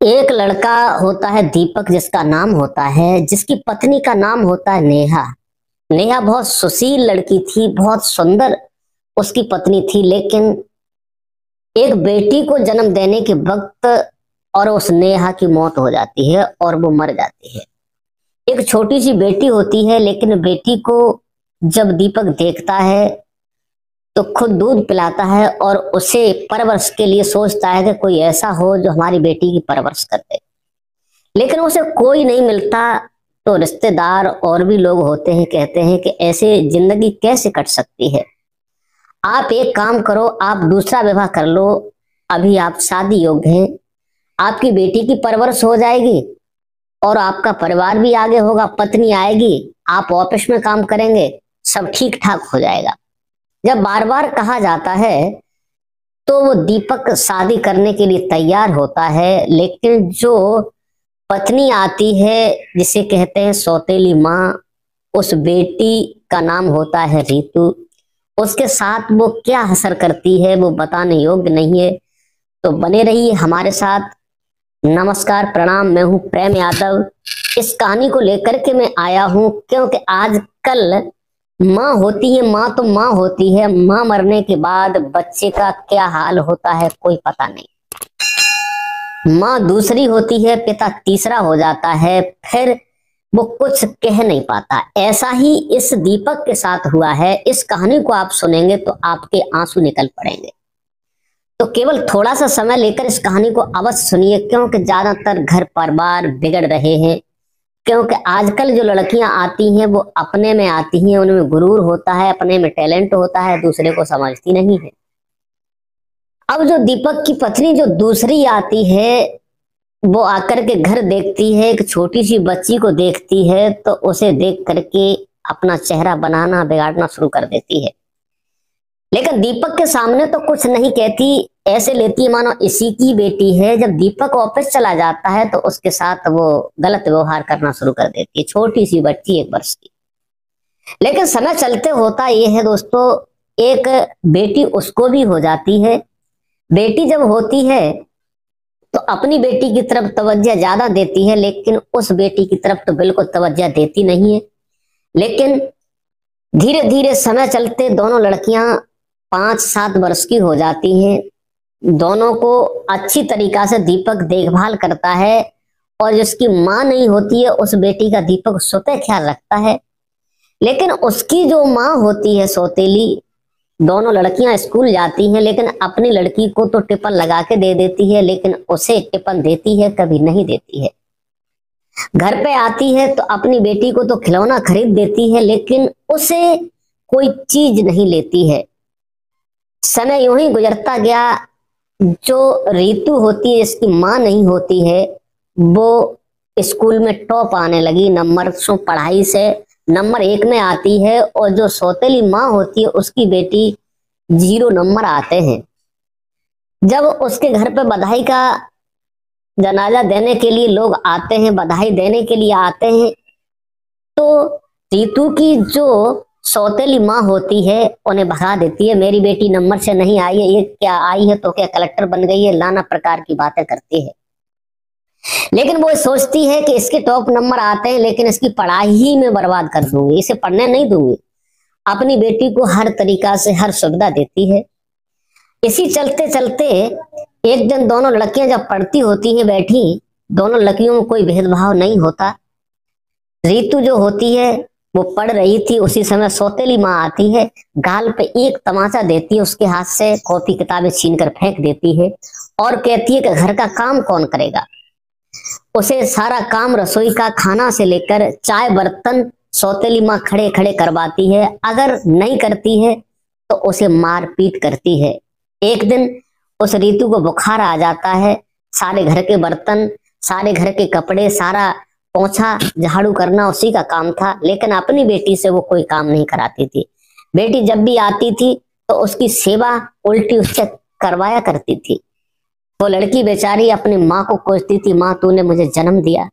एक लड़का होता है दीपक, जिसका नाम होता है, जिसकी पत्नी का नाम होता है नेहा। नेहा बहुत सुशील लड़की थी, बहुत सुंदर उसकी पत्नी थी। लेकिन एक बेटी को जन्म देने के वक्त और उस नेहा की मौत हो जाती है और वो मर जाती है। एक छोटी सी बेटी होती है, लेकिन बेटी को जब दीपक देखता है तो खुद दूध पिलाता है और उसे परवरिश के लिए सोचता है कि कोई ऐसा हो जो हमारी बेटी की परवरिश कर दे। लेकिन उसे कोई नहीं मिलता। तो रिश्तेदार और भी लोग होते हैं, कहते हैं कि ऐसे जिंदगी कैसे कट सकती है। आप एक काम करो, आप दूसरा विवाह कर लो, अभी आप शादी योग्य हैं, आपकी बेटी की परवरिश हो जाएगी और आपका परिवार भी आगे होगा, पत्नी आएगी, आप ऑफिस में काम करेंगे, सब ठीक ठाक हो जाएगा। जब बार बार कहा जाता है तो वो दीपक शादी करने के लिए तैयार होता है। लेकिन जो पत्नी आती है, जिसे कहते हैं सौतेली माँ, उस बेटी का नाम होता है रीतू, उसके साथ वो क्या हसर करती है वो बताने योग्य नहीं है। तो बने रहिए हमारे साथ। नमस्कार, प्रणाम, मैं हूँ प्रेम यादव। इस कहानी को लेकर के मैं आया हूँ क्योंकि आजकल माँ होती है, माँ तो माँ होती है, माँ मरने के बाद बच्चे का क्या हाल होता है कोई पता नहीं। माँ दूसरी होती है, पिता तीसरा हो जाता है, फिर वो कुछ कह नहीं पाता। ऐसा ही इस दीपक के साथ हुआ है। इस कहानी को आप सुनेंगे तो आपके आंसू निकल पड़ेंगे। तो केवल थोड़ा सा समय लेकर इस कहानी को अवश्य सुनिए, क्योंकि ज्यादातर घर परिवार बिगड़ रहे हैं। क्योंकि आजकल जो लड़कियां आती हैं वो अपने में आती हैं, उनमें गुरूर होता है, अपने में टैलेंट होता है, दूसरे को समझती नहीं है। अब जो दीपक की पत्नी जो दूसरी आती है, वो आकर के घर देखती है, एक छोटी सी बच्ची को देखती है, तो उसे देख करके अपना चेहरा बनाना बिगाड़ना शुरू कर देती है। लेकिन दीपक के सामने तो कुछ नहीं कहती, ऐसे लेती है मानो इसी की बेटी है। जब दीपक ऑफिस चला जाता है तो उसके साथ वो गलत व्यवहार करना शुरू कर देती है, छोटी सी बच्ची 1 वर्ष की। लेकिन समय चलते होता ये है दोस्तों, एक बेटी उसको भी हो जाती है। बेटी जब होती है तो अपनी बेटी की तरफ तवज्जो ज्यादा देती है, लेकिन उस बेटी की तरफ तो बिल्कुल तवज्जो देती नहीं है। लेकिन धीरे धीरे समय चलते दोनों लड़कियां 5-7 वर्ष की हो जाती हैं। दोनों को अच्छी तरीका से दीपक देखभाल करता है और जिसकी माँ नहीं होती है उस बेटी का दीपक स्वतः ख्याल रखता है। लेकिन उसकी जो माँ होती है सौतेली, दोनों लड़कियां स्कूल जाती हैं, लेकिन अपनी लड़की को तो टिफिन लगा के दे देती है, लेकिन उसे टिफिन देती है कभी नहीं देती है। घर पे आती है तो अपनी बेटी को तो खिलौना खरीद देती है, लेकिन उसे कोई चीज नहीं लेती है। समय यूं ही गुजरता गया। जो रीतू होती है, इसकी माँ नहीं होती है, वो स्कूल में टॉप आने लगी, नंबर से पढ़ाई से नंबर 1 में आती है। और जो सौतेली माँ होती है उसकी बेटी 0 नंबर आते हैं। जब उसके घर पे बधाई का जनाजा देने के लिए लोग आते हैं, बधाई देने के लिए आते हैं, तो रीतू की जो सौतेली माँ होती है उन्हें भगा देती है। मेरी बेटी नंबर से नहीं आई है, ये क्या आई है तो क्या कलेक्टर बन गई है, नाना प्रकार की बातें करती है। लेकिन वो सोचती है कि इसके टॉप नंबर आते हैं, लेकिन इसकी पढ़ाई ही में बर्बाद कर दूंगी, इसे पढ़ने नहीं दूंगी। अपनी बेटी को हर तरीका से हर सुविधा देती है। इसी चलते चलते एक दिन दोनों लड़कियां जब पढ़ती होती हैं बैठी, दोनों लड़कियों में कोई भेदभाव नहीं होता। रीतू जो होती है वो पढ़ रही थी, उसी समय सौतेली माँ आती है, गाल पे एक तमाचा देती है, उसके हाथ से कॉपी किताबें छीन कर फेंक देती है और कहती है कि घर का काम कौन करेगा। उसे सारा काम, रसोई का, खाना से लेकर चाय बर्तन सौतेली माँ खड़े खड़े करवाती है। अगर नहीं करती है तो उसे मार पीट करती है। एक दिन उस रीतू को बुखार आ जाता है। सारे घर के बर्तन, सारे घर के कपड़े, सारा पोंछा झाड़ू करना उसी का काम था, लेकिन अपनी बेटी से वो कोई काम नहीं कराती थी। बेटी जब भी आती थी तो उसकी सेवा उल्टी उससे करवाया करती थी। वो लड़की बेचारी अपनी माँ को कोसती थी, माँ तूने मुझे जन्म दिया,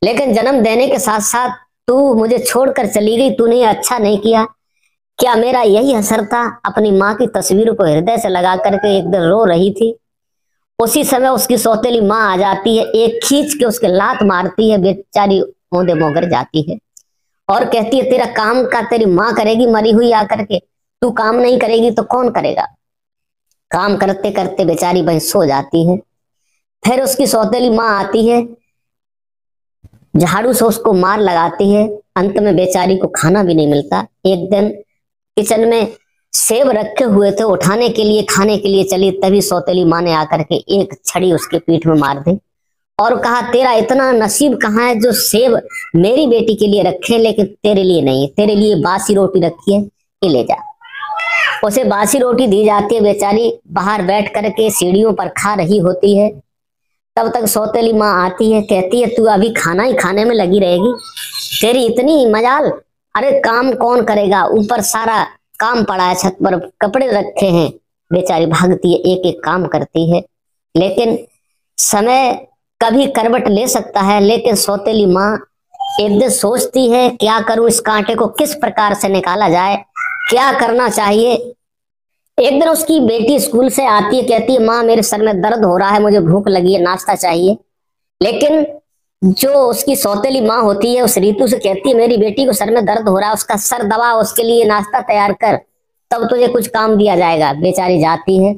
लेकिन जन्म देने के साथ साथ तू मुझे छोड़कर चली गई, तूने अच्छा नहीं किया। क्या मेरा यही असर था? अपनी माँ की तस्वीर को हृदय से लगा करके एक दिन रो रही थी उसी समय उसकी सौतेली माँ आ जाती है, एक खींच के उसके लात मारती है, बेचारी औंधे मोगर जाती है और कहती है तेरा काम का तेरी माँ करेगी मरी हुई आकर के, तू काम नहीं करेगी तो कौन करेगा। काम करते करते बेचारी वहीं सो जाती है। फिर उसकी सौतेली माँ आती है, झाड़ू से उसको मार लगाती है, अंत में बेचारी को खाना भी नहीं मिलता। एक दिन किचन में सेब रखे हुए थे, उठाने के लिए खाने के लिए चली, तभी सौतेली माँ ने आकर के एक छड़ी उसके पीठ में मार दी और कहा तेरा इतना नसीब कहाँ है जो सेब मेरी बेटी के लिए रखे लेकिन तेरे लिए नहीं, तेरे लिए बासी रोटी रखी है, ये ले जा। उसे बासी रोटी दी जाती है, बेचारी बाहर बैठ करके सीढ़ियों पर खा रही होती है। तब तक सौतेली माँ आती है, कहती है तू अभी खाना ही खाने में लगी रहेगी, तेरी इतनी मजाल, अरे काम कौन करेगा, ऊपर सारा काम पड़ा है, छत पर कपड़े रखे हैं। बेचारी भागती है, एक एक काम करती है, लेकिन समय कभी करवट ले सकता है। लेकिन सौतेली माँ एक दिन सोचती है क्या करूं, इस कांटे को किस प्रकार से निकाला जाए, क्या करना चाहिए। एक दिन उसकी बेटी स्कूल से आती है, कहती है माँ मेरे सर में दर्द हो रहा है, मुझे भूख लगी है, नाश्ता चाहिए। लेकिन जो उसकी सौतेली माँ होती है उस रीतू से कहती है मेरी बेटी को सर में दर्द हो रहा है, उसका सर दबा, उसके लिए नाश्ता तैयार कर, तब तुझे कुछ काम दिया जाएगा। बेचारी जाती है,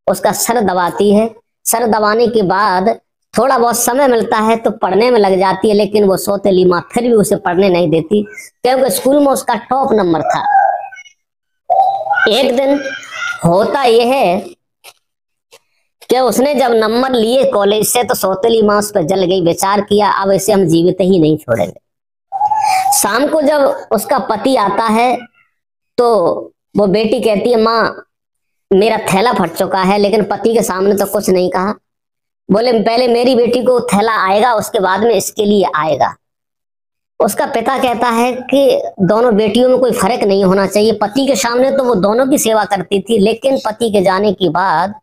उसका सर दबाती है, सर दबाने के बाद थोड़ा बहुत समय मिलता है तो पढ़ने में लग जाती है, लेकिन वो सौतेली माँ फिर भी उसे पढ़ने नहीं देती, क्योंकि स्कूल में उसका टॉप नंबर था। एक दिन होता यह है कि उसने जब नंबर लिए कॉलेज से तो सौतेली माँ उस पर जल गई, विचार किया अब इसे हम जीवित ही नहीं छोड़ेंगे। शाम को जब उसका पति आता है तो वो बेटी कहती है माँ मेरा थैला फट चुका है, लेकिन पति के सामने तो कुछ नहीं कहा। बोले पहले मेरी बेटी को थैला आएगा, उसके बाद में इसके लिए आएगा। उसका पिता कहता है कि दोनों बेटियों में कोई फर्क नहीं होना चाहिए। पति के सामने तो वो दोनों की सेवा करती थी, लेकिन पति के जाने के बाद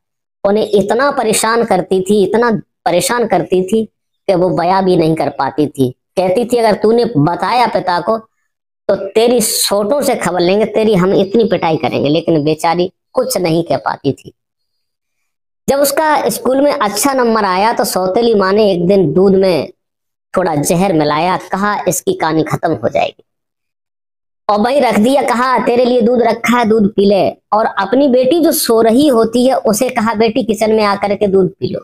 उन्हें इतना परेशान करती थी, इतना परेशान करती थी कि वो बयां भी नहीं कर पाती थी। कहती थी अगर तूने बताया पिता को तो तेरी सोटों से खबर लेंगे, तेरी हम इतनी पिटाई करेंगे। लेकिन बेचारी कुछ नहीं कह पाती थी। जब उसका स्कूल में अच्छा नंबर आया तो सौतेली माँ ने एक दिन दूध में थोड़ा जहर मिलाया, कहा इसकी कहानी खत्म हो जाएगी, और वही रख दिया, कहा तेरे लिए दूध रखा है, दूध पी ले। और अपनी बेटी जो सो रही होती है उसे कहा बेटी किचन में आकर के दूध पी लो।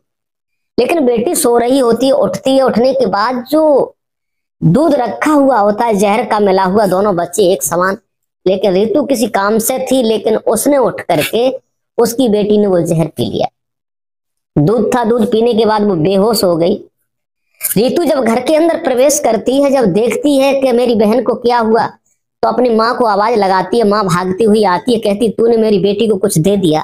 लेकिन बेटी सो रही होती है, उठती है, उठने के बाद जो दूध रखा हुआ होता है जहर का मिला हुआ, दोनों बच्चे एक समान। लेकिन रीतू किसी काम से थी, लेकिन उसने उठ करके उसकी बेटी ने वो जहर पी लिया। दूध था, दूध पीने के बाद वो बेहोश हो गई। रीतू जब घर के अंदर प्रवेश करती है, जब देखती है कि मेरी बहन को क्या हुआ, तो अपनी माँ को आवाज लगाती है। माँ भागती हुई आती है, कहती तूने मेरी बेटी को कुछ दे दिया,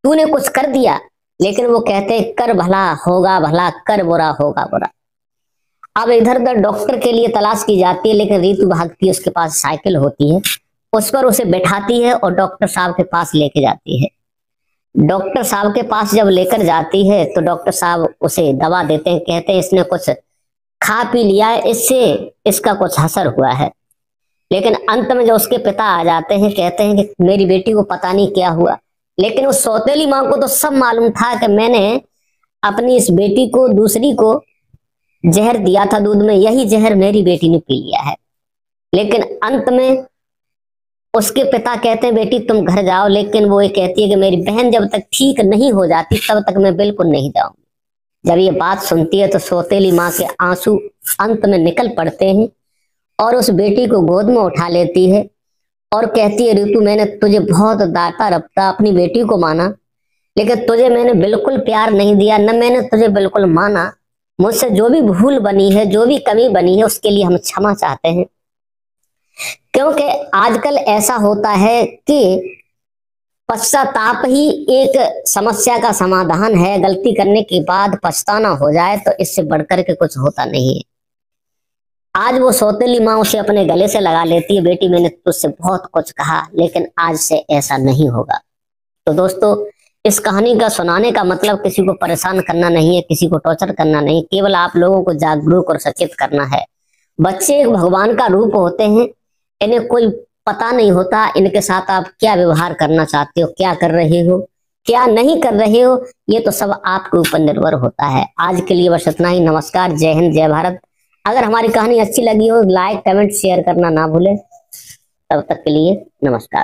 तूने कुछ कर दिया। लेकिन वो कहते कर भला होगा भला, कर बुरा होगा बुरा। अब इधर उधर डॉक्टर के लिए तलाश की जाती है, लेकिन रीतू भागती है, उसके पास साइकिल होती है, उस पर उसे बैठाती है और डॉक्टर साहब के पास लेके जाती है। डॉक्टर साहब के पास जब लेकर जाती है तो डॉक्टर साहब उसे दवा देते हैं, कहते हैं इसने कुछ खा पी लिया है, इससे इसका कुछ असर हुआ है। लेकिन अंत में जो उसके पिता आ जाते हैं, कहते हैं कि मेरी बेटी को पता नहीं क्या हुआ। लेकिन उस सौतेली माँ को तो सब मालूम था कि मैंने अपनी इस बेटी को, दूसरी को जहर दिया था दूध में, यही जहर मेरी बेटी ने पी लिया है। लेकिन अंत में उसके पिता कहते हैं बेटी तुम घर जाओ, लेकिन वो ये कहती है कि मेरी बहन जब तक ठीक नहीं हो जाती तब तक मैं बिल्कुल नहीं जाऊंगी। जब ये बात सुनती है तो सौतेली माँ के आंसू अंत में निकल पड़ते हैं और उस बेटी को गोद में उठा लेती है और कहती है ऋतु मैंने तुझे बहुत दाता रपटा, अपनी बेटी को माना, लेकिन तुझे मैंने बिल्कुल प्यार नहीं दिया, न मैंने तुझे बिल्कुल माना। मुझसे जो भी भूल बनी है, जो भी कमी बनी है, उसके लिए हम क्षमा चाहते हैं। क्योंकि आजकल ऐसा होता है कि पश्चाताप ही एक समस्या का समाधान है। गलती करने के बाद पछताना हो जाए तो इससे बढ़कर के कुछ होता नहीं है। आज वो सौतेली माँ उसे अपने गले से लगा लेती है, बेटी मैंने तुझसे बहुत कुछ कहा, लेकिन आज से ऐसा नहीं होगा। तो दोस्तों, इस कहानी का सुनाने का मतलब किसी को परेशान करना नहीं है, किसी को टॉर्चर करना नहीं, केवल आप लोगों को जागरूक और सचेत करना है। बच्चे एक भगवान का रूप होते हैं, इन्हें कोई पता नहीं होता इनके साथ आप क्या व्यवहार करना चाहते हो, क्या कर रहे हो। क्या नहीं कर रहे हो, ये तो सब आपके ऊपर निर्भर होता है। आज के लिए बस इतना ही। नमस्कार, जय हिंद, जय भारत। अगर हमारी कहानी अच्छी लगी हो, लाइक कमेंट शेयर करना ना भूले। तब तक के लिए नमस्कार।